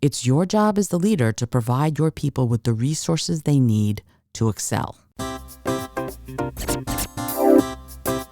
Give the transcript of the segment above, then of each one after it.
It's your job as the leader to provide your people with the resources they need to excel.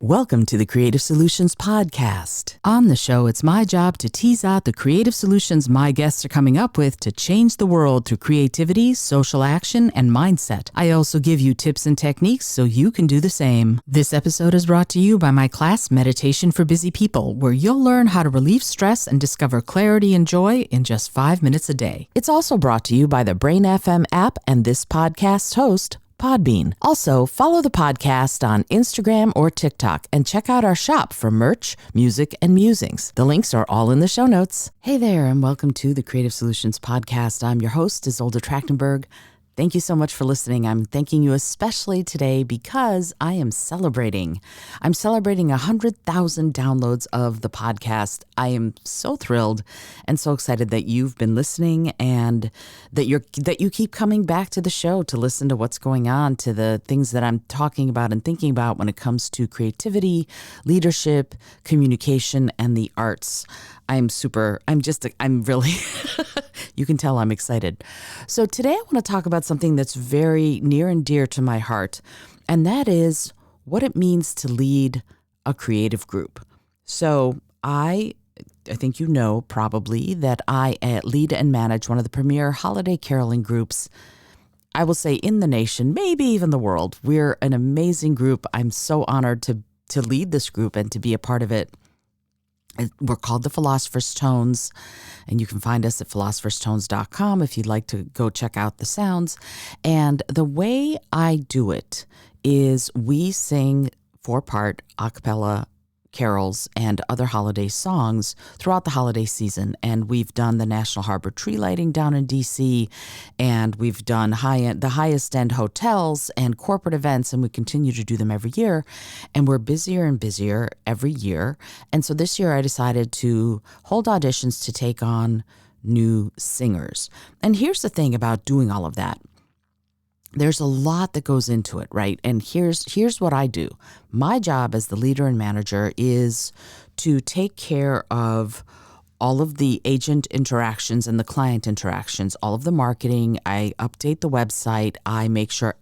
Welcome to the Creative Solutions Podcast. On the show, it's my job to tease out the creative solutions my guests are coming up with to change the world through creativity, social action, and mindset. I also give you tips and techniques so you can do the same. This episode is brought to you by my class, Meditation for Busy People, where you'll learn how to relieve stress and discover clarity and joy in just 5 minutes a day. It's also brought to you by the Brain FM app and this podcast's host, Podbean. Also, follow the podcast on Instagram or TikTok and check out our shop for merch, music, and musings. The links are all in the show notes. Hey there, and welcome to the Creative Solutions Podcast. I'm your host, Izolda Trachtenberg. Thank you so much for listening. I'm thanking you especially today because I am celebrating. I'm celebrating 100,000 downloads of the podcast. I am so thrilled and so excited that you've been listening and that you keep coming back to the show to listen to what's going on, to the things that I'm talking about and thinking about when it comes to creativity, leadership, communication, and the arts. I'm really, you can tell I'm excited. So today I want to talk about something that's very near and dear to my heart, and that is what it means to lead a creative group. So I think you know probably that I lead and manage one of the premier holiday caroling groups, I will say in the nation, maybe even the world. We're an amazing group. I'm so honored to lead this group and to be a part of it. We're called the Philosopher's Tones, and you can find us at philosopherstones.com if you'd like to go check out the sounds. And the way I do it is we sing 4-part a cappella carols and other holiday songs throughout the holiday season. And we've done the National Harbor tree lighting down in D.C., and we've done the highest end hotels and corporate events, and we continue to do them every year. And we're busier and busier every year. And so this year I decided to hold auditions to take on new singers. And here's the thing about doing all of that. There's a lot that goes into it, right? And here's what I do. My job as the leader and manager is to take care of all of the agent interactions and the client interactions, all of the marketing. I update the website. I make sure,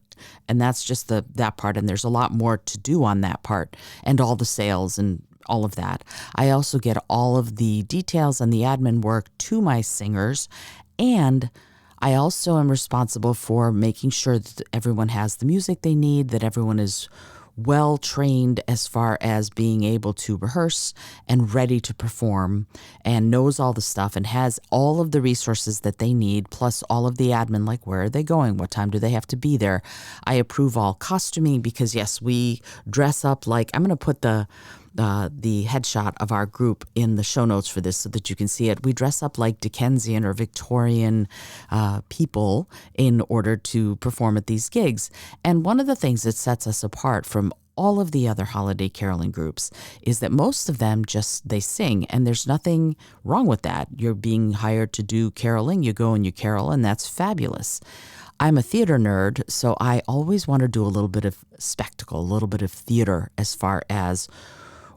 and that's just that part. And there's a lot more to do on that part, and all the sales and all of that. I also get all of the details and the admin work to my singers, and I also am responsible for making sure that everyone has the music they need, that everyone is well trained as far as being able to rehearse and ready to perform, and knows all the stuff and has all of the resources that they need, plus all of the admin, like where are they going? What time do they have to be there? I approve all costuming because, yes, we dress up like, I'm going to put the headshot of our group in the show notes for this so that you can see it. We dress up like Dickensian or Victorian people in order to perform at these gigs. And one of the things that sets us apart from all of the other holiday caroling groups is that most of them they sing, and there's nothing wrong with that. You're being hired to do caroling, you go and you carol, and that's fabulous. I'm a theater nerd, so I always want to do a little bit of spectacle, a little bit of theater as far as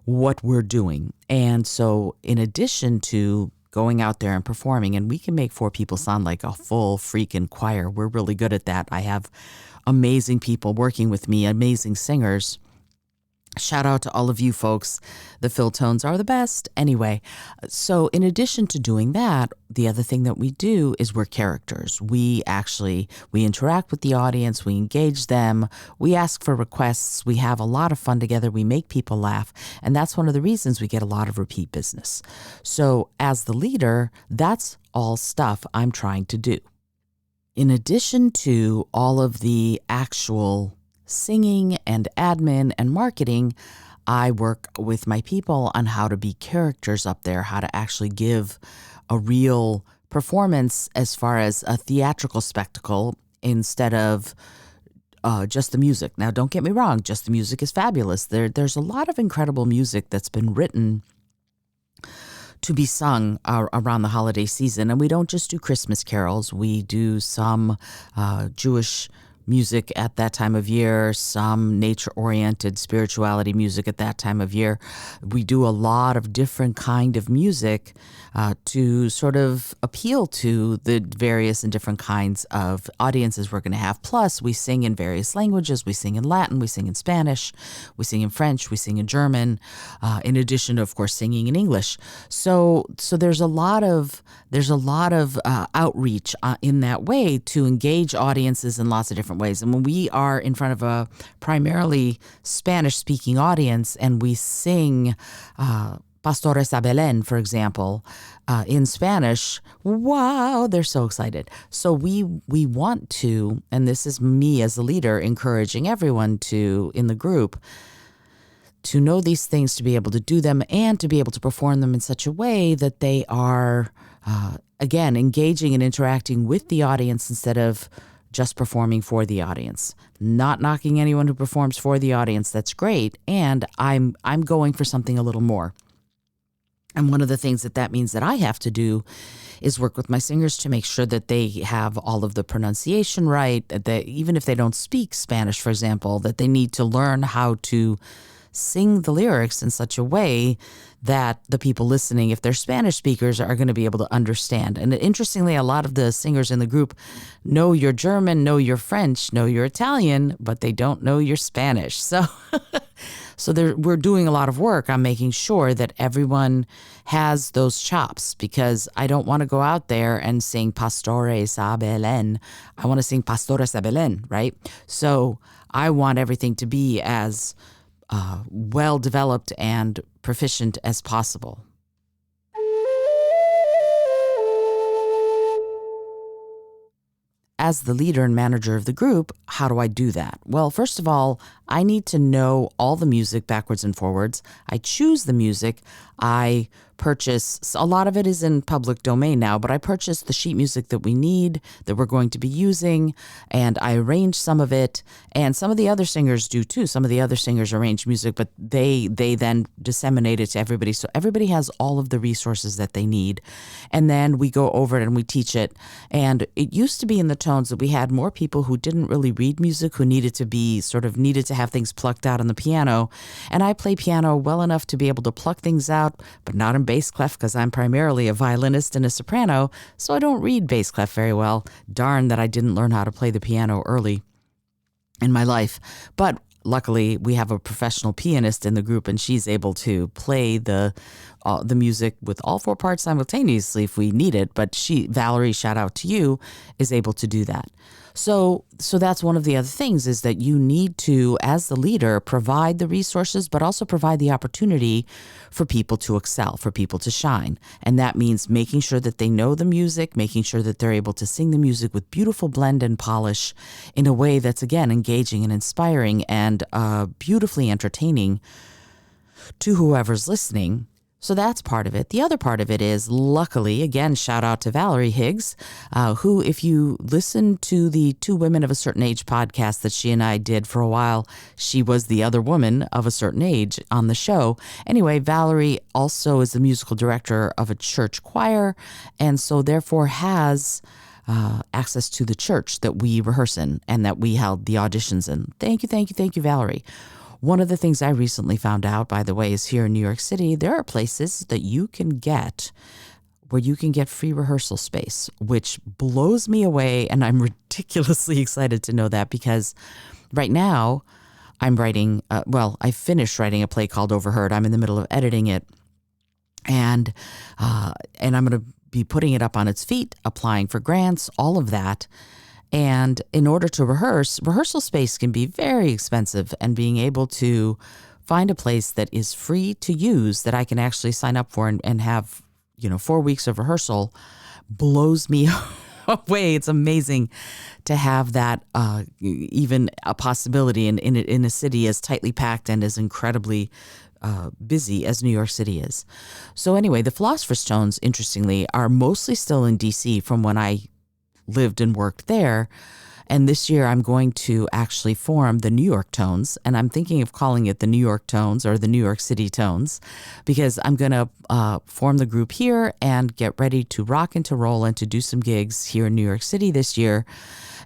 what we're doing. And so in addition to going out there and performing, and we can make 4 people sound like a full freaking choir. We're really good at that. I have amazing people working with me, amazing singers. Shout out to all of you folks. The Phil Tones are the best. Anyway, so in addition to doing that, the other thing that we do is we're characters. We interact with the audience. We engage them. We ask for requests. We have a lot of fun together. We make people laugh. And that's one of the reasons we get a lot of repeat business. So as the leader, that's all stuff I'm trying to do. In addition to all of the actual singing and admin and marketing, I work with my people on how to be characters up there, how to actually give a real performance as far as a theatrical spectacle instead of just the music. Now, don't get me wrong, just the music is fabulous. There's a lot of incredible music that's been written to be sung around the holiday season. And we don't just do Christmas carols. We do some Jewish music at that time of year, some nature-oriented spirituality music at that time of year. We do a lot of different kind of music to sort of appeal to the various and different kinds of audiences we're going to have. Plus, we sing in various languages. We sing in Latin, we sing in Spanish, we sing in French, we sing in German, in addition to, of course, singing in English. So there's a lot of outreach in that way to engage audiences in lots of different ways. And when we are in front of a primarily Spanish-speaking audience and we sing Pastores a Belén, for example, in Spanish, wow, they're so excited. So we want to, and this is me as a leader encouraging everyone to, in the group, to know these things, to be able to do them, and to be able to perform them in such a way that they are, again, engaging and interacting with the audience instead of just performing for the audience. Not knocking anyone who performs for the audience, that's great, and I'm going for something a little more. And one of the things that means that I have to do is work with my singers to make sure that they have all of the pronunciation right, that even if they don't speak Spanish, for example, that they need to learn how to sing the lyrics in such a way that the people listening, if they're Spanish speakers, are going to be able to understand. And interestingly, a lot of the singers in the group know your German, know your French, know your Italian, but they don't know your Spanish. So we're doing a lot of work on making sure that everyone has those chops, because I don't want to go out there and sing Pastores a Belén. I want to sing Pastores a Belén, right? So I want everything to be as well developed and proficient as possible. As the leader and manager of the group, how do I do that? Well, first of all, I need to know all the music backwards and forwards. I choose the music. I purchase, a lot of it is in public domain now, but I purchase the sheet music that we need, that we're going to be using, and I arrange some of it. And some of the other singers do too. Some of the other singers arrange music, but they then disseminate it to everybody. So everybody has all of the resources that they need. And then we go over it and we teach it. And it used to be in the tones that we had more people who didn't really read music, who needed to have things plucked out on the piano. And I play piano well enough to be able to pluck things out, but not in bass clef, because I'm primarily a violinist and a soprano, so I don't read bass clef very well. Darn that I didn't learn how to play the piano early in my life. But luckily, we have a professional pianist in the group, and she's able to play the music with all four parts simultaneously if we need it. But Valerie, shout out to you, is able to do that. So that's one of the other things, is that you need to, as the leader, provide the resources, but also provide the opportunity for people to excel, for people to shine. And that means making sure that they know the music, making sure that they're able to sing the music with beautiful blend and polish in a way that's, again, engaging and inspiring and beautifully entertaining to whoever's listening. So that's part of it. The other part of it is, luckily, again, shout out to Valerie Higgs, who, if you listen to the Two Women of a Certain Age podcast that she and I did for a while, she was the other woman of a certain age on the show. Anyway, Valerie also is the musical director of a church choir, and so therefore has access to the church that we rehearse in and that we held the auditions in. Thank you, Valerie. One of the things I recently found out, by the way, is here in New York City, there are places that you can get where you can get free rehearsal space, which blows me away. And I'm ridiculously excited to know that, because right now I'm writing, I finished writing a play called Overheard. I'm in the middle of editing it. And I'm going to be putting it up on its feet, applying for grants, all of that. And in order to rehearsal space can be very expensive, and being able to find a place that is free to use that I can actually sign up for and have, 4 weeks of rehearsal blows me away. It's amazing to have that even a possibility in a city as tightly packed and as incredibly busy as New York City is. So anyway, the Philosopher's Tones, interestingly, are mostly still in DC from when I lived and worked there. And this year I'm going to actually form the New York Tones, and I'm thinking of calling it the New York Tones or the New York City Tones, because I'm going to form the group here and get ready to rock and to roll and to do some gigs here in New York City this year.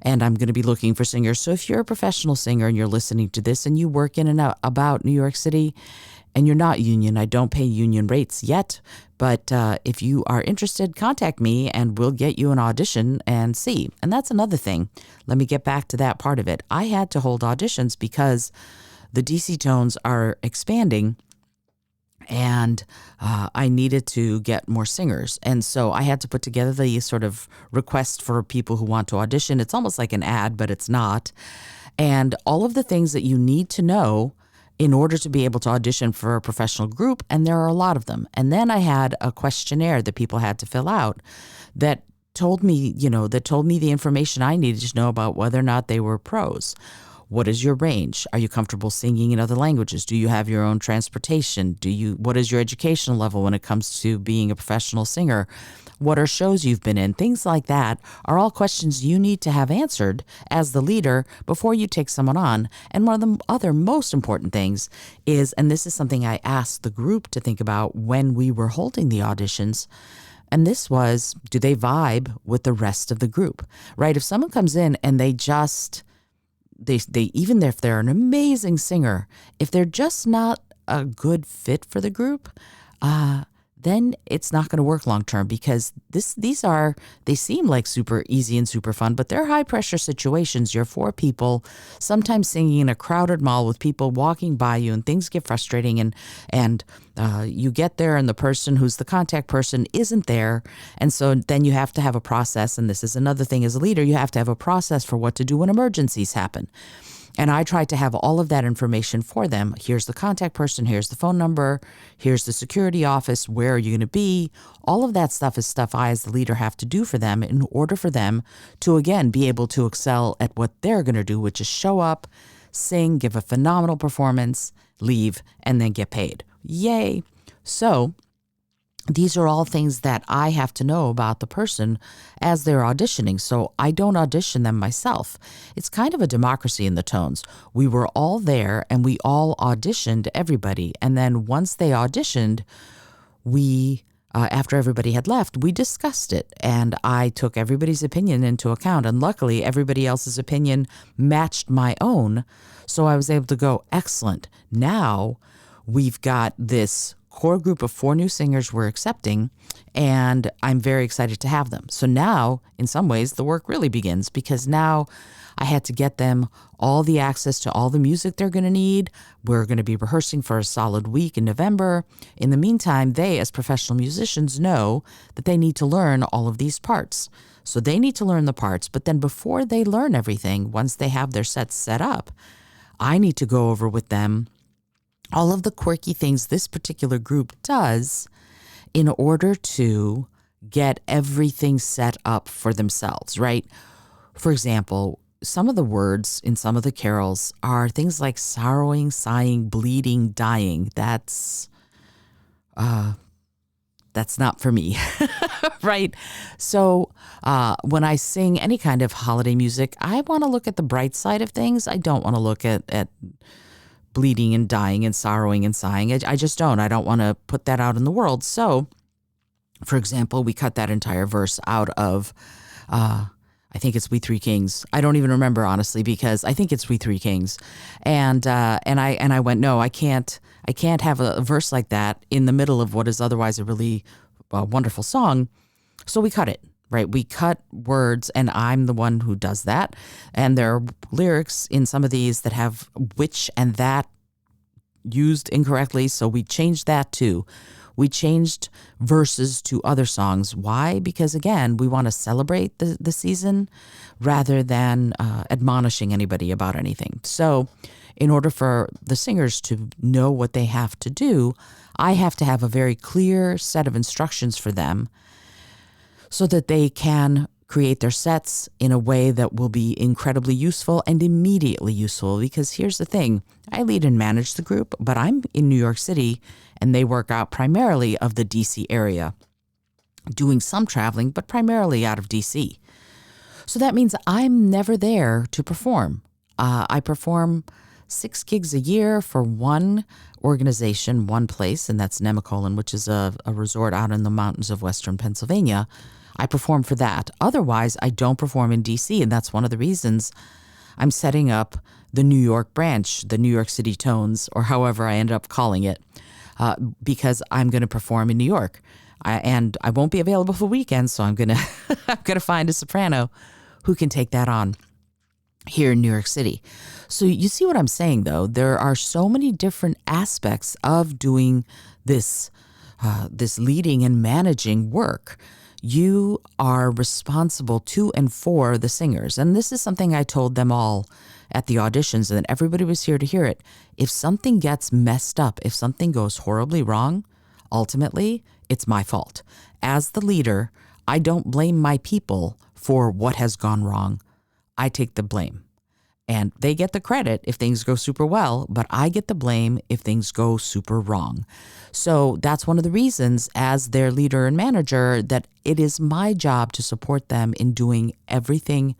And I'm going to be looking for singers. So if you're a professional singer and you're listening to this and you work in and out about New York City, and you're not union, I don't pay union rates yet, but if you are interested, contact me and we'll get you an audition and see. And that's another thing. Let me get back to that part of it. I had to hold auditions because the DC tones are expanding, and I needed to get more singers. And so I had to put together the sort of request for people who want to audition. It's almost like an ad, but it's not. And all of the things that you need to know in order to be able to audition for a professional group, and there are a lot of them. And then I had a questionnaire that people had to fill out that told me, the information I needed to know about whether or not they were pros. What is your range? Are you comfortable singing in other languages? Do you have your own transportation? What is your educational level when it comes to being a professional singer? What are shows you've been in? Things like that are all questions you need to have answered as the leader before you take someone on. And one of the other most important things is, and this is something I asked the group to think about when we were holding the auditions, and this was, do they vibe with the rest of the group, right? If someone comes in and they even if they're an amazing singer, if they're just not a good fit for the group, then it's not going to work long term, because they seem like super easy and super fun, but they're high pressure situations. You're four people, sometimes singing in a crowded mall with people walking by you, and things get frustrating, and you get there and the person who's the contact person isn't there. And so then you have to have a process. And this is another thing as a leader, you have to have a process for what to do when emergencies happen. And I tried to have all of that information for them. Here's the contact person, here's the phone number, here's the security office, where are you going to be? All of that stuff is stuff I as the leader have to do for them in order for them to, again, be able to excel at what they're going to do, which is show up, sing, give a phenomenal performance, leave, and then get paid. Yay. So these are all things that I have to know about the person as they're auditioning. So I don't audition them myself. It's kind of a democracy in the tones. We were all there and we all auditioned everybody. And then once they auditioned, after everybody had left, we discussed it. And I took everybody's opinion into account. And luckily, everybody else's opinion matched my own. So I was able to go, excellent. Now we've got this core group of 4 new singers we're accepting, and I'm very excited to have them. So now, in some ways, the work really begins, because now I had to get them all the access to all the music they're going to need. We're going to be rehearsing for a solid week in November. In the meantime, they, as professional musicians, know that they need to learn all of these parts. So they need to learn the parts, but then before they learn everything, once they have their sets set up, I need to go over with them all of the quirky things this particular group does in order to get everything set up for themselves, right? For example, some of the words in some of the carols are things like sorrowing, sighing, bleeding, dying. That's not for me, right? So when I sing any kind of holiday music, I want to look at the bright side of things. I don't want to look at bleeding and dying and sorrowing and sighing. I just don't. I don't want to put that out in the world. So, for example, we cut that entire verse out of, I think it's We Three Kings. I don't even remember, honestly, because I think it's We Three Kings. And I went, no, I can't have a verse like that in the middle of what is otherwise a really wonderful song. So we cut it. Right. We cut words, and I'm the one who does that. And there are lyrics in some of these that have which and that used incorrectly. So we changed that too. We changed verses to other songs. Why? Because, again, we want to celebrate the season rather than admonishing anybody about anything. So in order for the singers to know what they have to do, I have to have a very clear set of instructions for them, so that they can create their sets in a way that will be incredibly useful and immediately useful. Because here's the thing, I lead and manage the group, but I'm in New York City, and they work out primarily of the DC area, doing some traveling, but primarily out of DC. So that means I'm never there to perform. I perform 6 gigs a year for one organization, one place, and that's Nemacolin, which is a resort out in the mountains of western Pennsylvania. I perform for that. Otherwise, I don't perform in DC, and that's one of the reasons I'm setting up the New York branch, the New York City Tones, or however I ended up calling it, because I'm going to perform in New York. And I won't be available for weekends, so I'm going to I'm going to find a soprano who can take that on here in New York City. So you see what I'm saying, though? There are so many different aspects of doing this leading and managing work. You are responsible to and for the singers. And this is something I told them all at the auditions, and everybody was here to hear it. If something gets messed up, if something goes horribly wrong, ultimately, it's my fault. As the leader, I don't blame my people for what has gone wrong. I take the blame. And they get the credit if things go super well, but I get the blame if things go super wrong. So that's one of the reasons, as their leader and manager, that it is my job to support them in doing everything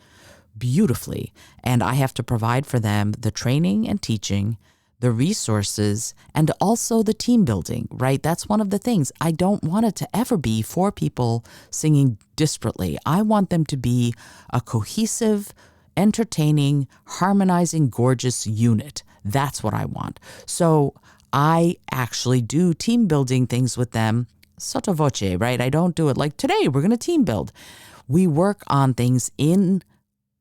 beautifully. And I have to provide for them the training and teaching, the resources, and also the team building, right? That's one of the things. I don't want it to ever be 4 people singing disparately. I want them to be a cohesive, entertaining, harmonizing, gorgeous unit. That's what I want. So I actually do team building things with them sotto voce, right? I don't do it like, today we're going to team build. We work on things in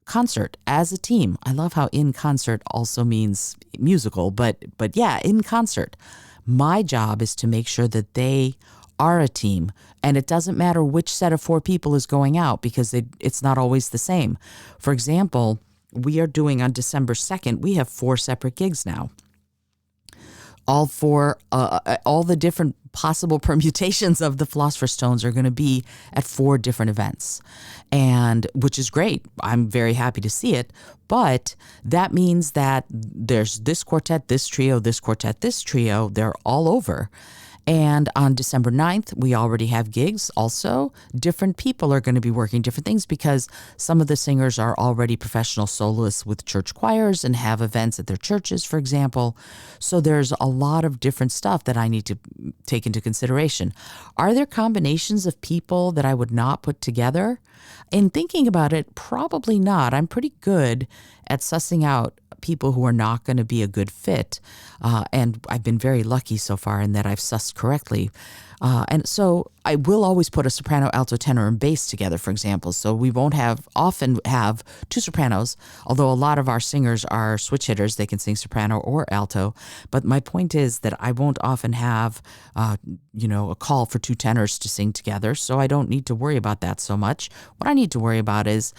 concert as a team. I love how in concert also means musical, but yeah, in concert. My job is to make sure that they are a team, and it doesn't matter which set of 4 people is going out, because it's not always the same. For example, we are doing on December 2nd, we have 4 separate gigs now. All the different possible permutations of the Philosopher's Tones are going to be at 4 different events, and which is great. I'm very happy to see it, but that means that there's this quartet, this trio, this quartet, this trio. They're all over. And on December 9th, we already have gigs also. Different people are going to be working different things, because some of the singers are already professional soloists with church choirs and have events at their churches, for example. So there's a lot of different stuff that I need to take into consideration. Are there combinations of people that I would not put together? In thinking about it, probably not. I'm pretty good at sussing out people who are not going to be a good fit. And I've been very lucky so far in that I've sussed correctly. And so I will always put a soprano, alto, tenor, and bass together, for example. So we won't often have 2 sopranos, although a lot of our singers are switch hitters. They can sing soprano or alto. But my point is that I won't often have, a call for 2 tenors to sing together. So I don't need to worry about that so much. What I need to worry about is,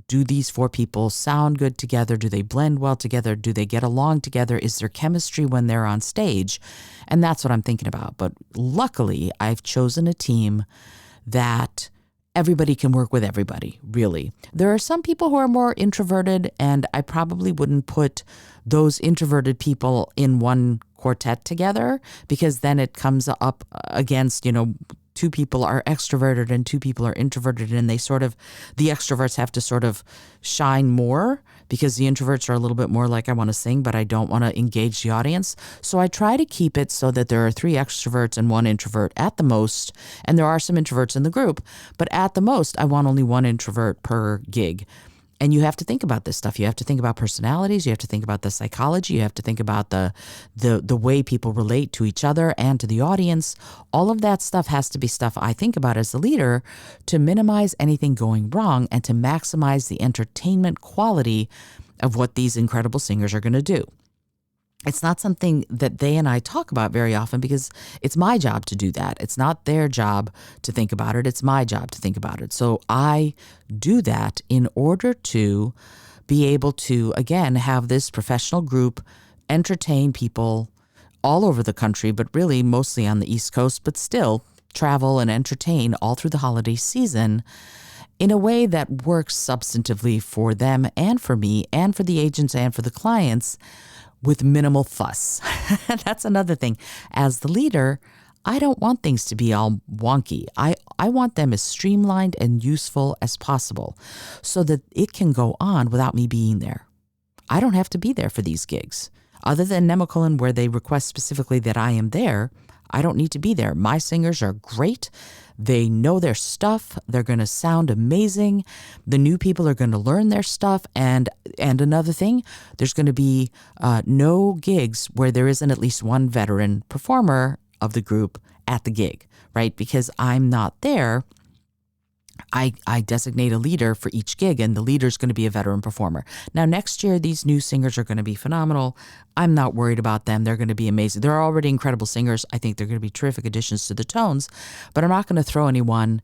do these 4 people sound good together? Do they blend well together? Do they get along together? Is there chemistry when they're on stage? And that's what I'm thinking about. But luckily, I've chosen a team that everybody can work with everybody, really. There are some people who are more introverted, and I probably wouldn't put those introverted people in one quartet together, because then it comes up against, 2 people are extroverted and 2 people are introverted, and the extroverts have to sort of shine more, because the introverts are a little bit more like, I want to sing, but I don't want to engage the audience. So I try to keep it so that there are 3 extroverts and 1 introvert at the most, and there are some introverts in the group, but at the most, I want only 1 introvert per gig. And you have to think about this stuff. You have to think about personalities. You have to think about the psychology. You have to think about the way people relate to each other and to the audience. All of that stuff has to be stuff I think about as the leader to minimize anything going wrong and to maximize the entertainment quality of what these incredible singers are going to do. It's not something that they and I talk about very often, because it's my job to do that. It's not their job to think about it. It's my job to think about it. So I do that in order to be able to, again, have this professional group entertain people all over the country, but really mostly on the East Coast, but still travel and entertain all through the holiday season in a way that works substantively for them and for me and for the agents and for the clients, with minimal fuss. That's another thing. As the leader, I don't want things to be all wonky. I want them as streamlined and useful as possible, so that it can go on without me being there. I don't have to be there for these gigs. Other than Nemacolin, where they request specifically that I am there, I don't need to be there. My singers are great. They know their stuff. They're going to sound amazing. The new people are going to learn their stuff. And another thing, there's going to be no gigs where there isn't at least one veteran performer of the group at the gig, right? Because I'm not there. I designate a leader for each gig, and the leader is going to be a veteran performer. Now, next year, these new singers are going to be phenomenal. I'm not worried about them. They're going to be amazing. They're already incredible singers. I think they're going to be terrific additions to the tones, but I'm not going to throw anyone,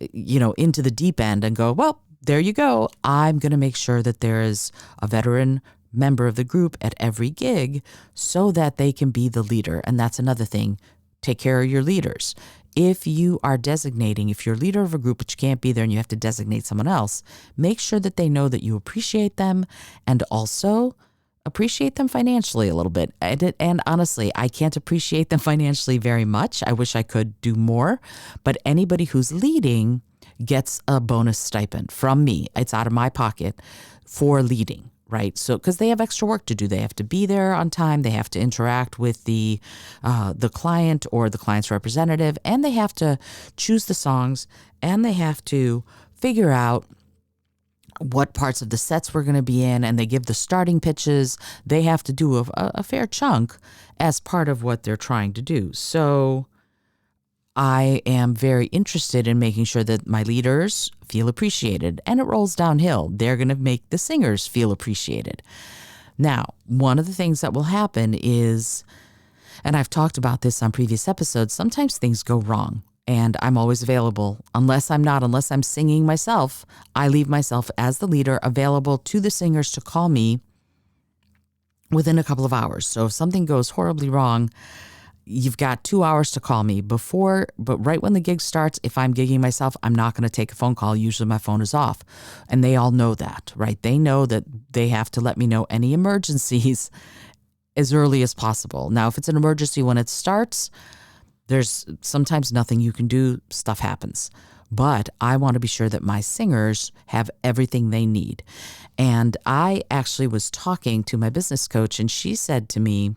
into the deep end and go, well, there you go. I'm going to make sure that there is a veteran member of the group at every gig so that they can be the leader. And that's another thing. Take care of your leaders. If you are designating, if you're a leader of a group but you can't be there and you have to designate someone else, make sure that they know that you appreciate them and also appreciate them financially a little bit. And honestly, I can't appreciate them financially very much. I wish I could do more, but anybody who's leading gets a bonus stipend from me. It's out of my pocket for leading. Right. So because they have extra work to do. They have to be there on time. They have to interact with the client or the client's representative, and they have to choose the songs, and they have to figure out what parts of the sets we're going to be in, and they give the starting pitches. They have to do a fair chunk as part of what they're trying to do. So I am very interested in making sure that my leaders feel appreciated, and it rolls downhill. They're going to make the singers feel appreciated. Now, one of the things that will happen is, and I've talked about this on previous episodes, sometimes things go wrong, and I'm always available. Unless I'm singing myself, I leave myself as the leader available to the singers to call me within a couple of hours. So if something goes horribly wrong, you've got 2 hours to call me but right when the gig starts, if I'm gigging myself, I'm not going to take a phone call. Usually my phone is off, and they all know that, right? They know that they have to let me know any emergencies as early as possible. Now, if it's an emergency when it starts, there's sometimes nothing you can do. Stuff happens. But I want to be sure that my singers have everything they need. And I actually was talking to my business coach, and she said to me,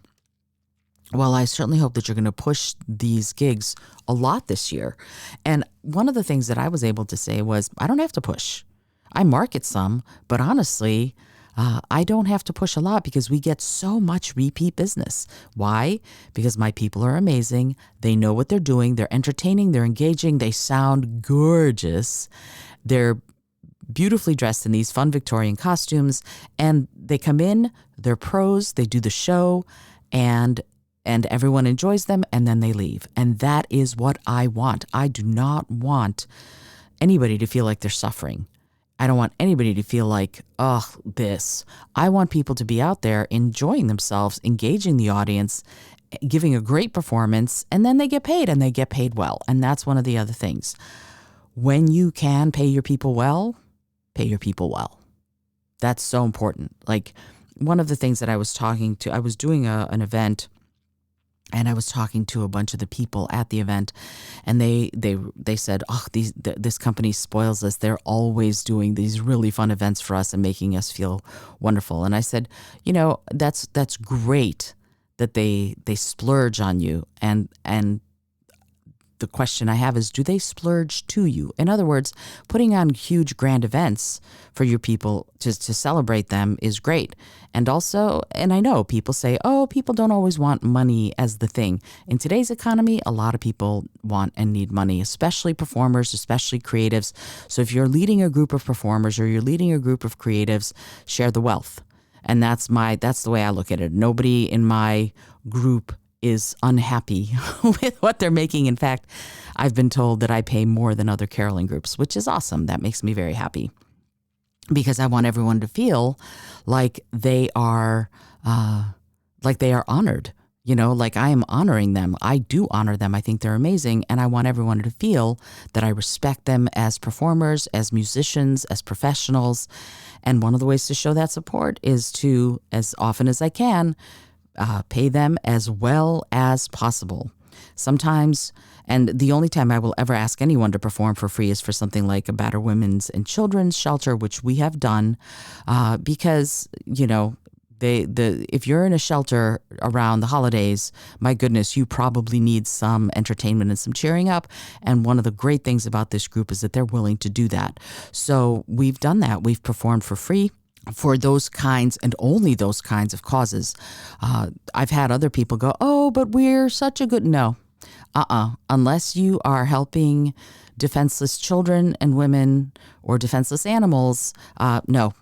well, I certainly hope that you're going to push these gigs a lot this year. And one of the things that I was able to say was, I don't have to push. I market some, but honestly, I don't have to push a lot because we get so much repeat business. Why? Because my people are amazing. They know what they're doing. They're entertaining. They're engaging. They sound gorgeous. They're beautifully dressed in these fun Victorian costumes. And they come in, they're pros, they do the show, and everyone enjoys them, and then they leave. And that is what I want. I do not want anybody to feel like they're suffering. I don't want anybody to feel like, this. I want people to be out there enjoying themselves, engaging the audience, giving a great performance, and then they get paid, and they get paid well. And that's one of the other things. When you can pay your people well, pay your people well. That's so important. Like, one of the things that I was doing an event, and I was talking to a bunch of the people at the event, and they said, this company spoils us. They're always doing these really fun events for us and making us feel wonderful. And I said, that's great that they splurge on you. And the question I have is, do they splurge to you? In other words, putting on huge grand events for your people to celebrate them is great. And also, and I know people say, people don't always want money as the thing. In today's economy, a lot of people want and need money, especially performers, especially creatives. So if you're leading a group of performers or you're leading a group of creatives, share the wealth. And that's the way I look at it. Nobody in my group is unhappy with what they're making. In fact, I've been told that I pay more than other caroling groups, which is awesome. That makes me very happy because I want everyone to feel like they are honored, like I am honoring them. I do honor them. I think they're amazing. And I want everyone to feel that I respect them as performers, as musicians, as professionals. And one of the ways to show that support is to, as often as I can, pay them as well as possible. Sometimes, and the only time I will ever ask anyone to perform for free is for something like a battered women's and children's shelter, which we have done, because, If you're in a shelter around the holidays, my goodness, you probably need some entertainment and some cheering up. And one of the great things about this group is that they're willing to do that. So we've done that. We've performed for free for those kinds and only those kinds of causes. I've had other people go, oh, but we're such a good, no. Unless you are helping defenseless children and women or defenseless animals, no.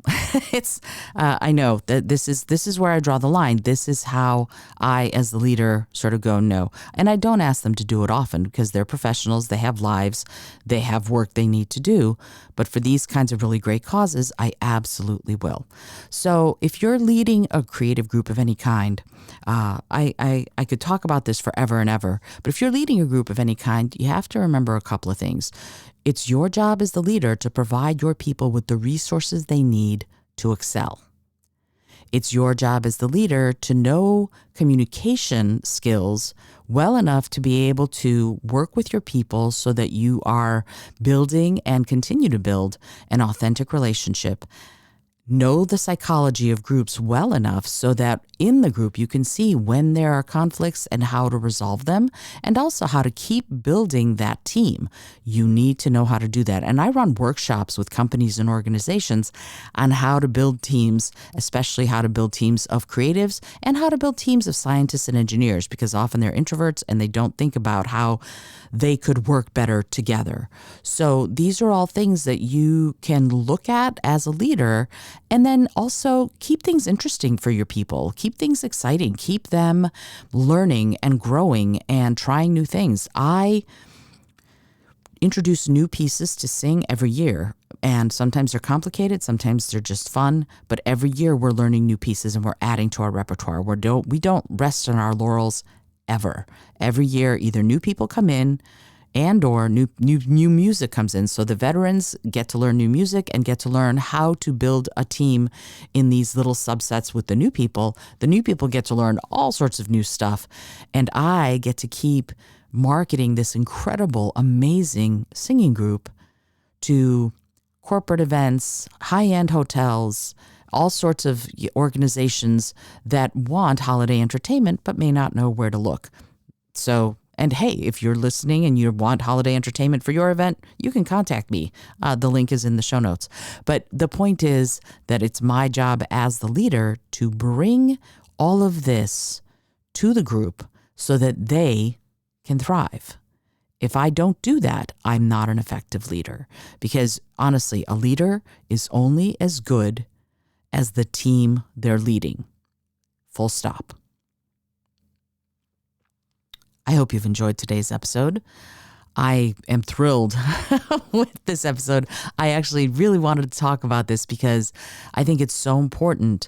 I know that this is where I draw the line. This is how I, as the leader, sort of go no. And I don't ask them to do it often because they're professionals, they have lives, they have work they need to do. But for these kinds of really great causes, I absolutely will. So if you're leading a creative group of any kind, I could talk about this forever and ever, but if you're leading a group of any kind, you have to remember a couple of things. It's your job as the leader to provide your people with the resources they need to excel. It's your job as the leader to know communication skills well enough to be able to work with your people so that you are building and continue to build an authentic relationship. Know the psychology of groups well enough so that in the group you can see when there are conflicts and how to resolve them, and also how to keep building that team. You need to know how to do that. And I run workshops with companies and organizations on how to build teams, especially how to build teams of creatives and how to build teams of scientists and engineers, because often they're introverts and they don't think about how they could work better together. So these are all things that you can look at as a leader, and then also keep things interesting for your people. Keep things exciting. Keep them learning and growing and trying new things. I introduce new pieces to sing every year, and sometimes they're complicated, sometimes they're just fun, but every year we're learning new pieces and we're adding to our repertoire. We don't rest on our laurels ever. Every year, either new people come in and or new music comes in. So the veterans get to learn new music and get to learn how to build a team in these little subsets with the new people. The new people get to learn all sorts of new stuff. And I get to keep marketing this incredible, amazing singing group to corporate events, high-end hotels, all sorts of organizations that want holiday entertainment but may not know where to look. So, and hey, if you're listening and you want holiday entertainment for your event, you can contact me. The link is in the show notes. But the point is that it's my job as the leader to bring all of this to the group so that they can thrive. If I don't do that, I'm not an effective leader. Because honestly, a leader is only as good as the team they're leading. Full stop. I hope you've enjoyed today's episode. I am thrilled with this episode. I actually really wanted to talk about this because I think it's so important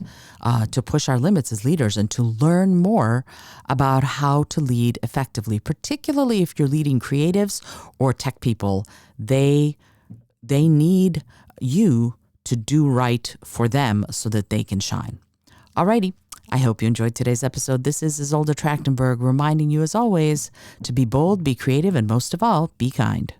to push our limits as leaders and to learn more about how to lead effectively, particularly if you're leading creatives or tech people. They need you to do right for them so that they can shine. Alrighty. I hope you enjoyed today's episode. This is Izolda Trachtenberg reminding you, as always, to be bold, be creative, and most of all, be kind.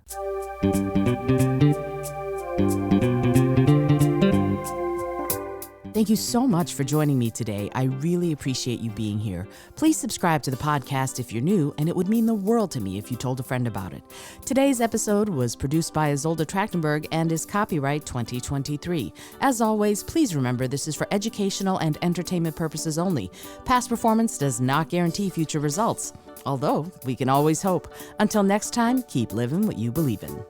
Thank you so much for joining me today. I really appreciate you being here. Please subscribe to the podcast if you're new, and it would mean the world to me if you told a friend about it. Today's episode was produced by Izolda Trachtenberg and is copyright 2023. As always, please remember this is for educational and entertainment purposes only. Past performance does not guarantee future results, although we can always hope. Until next time, keep living what you believe in.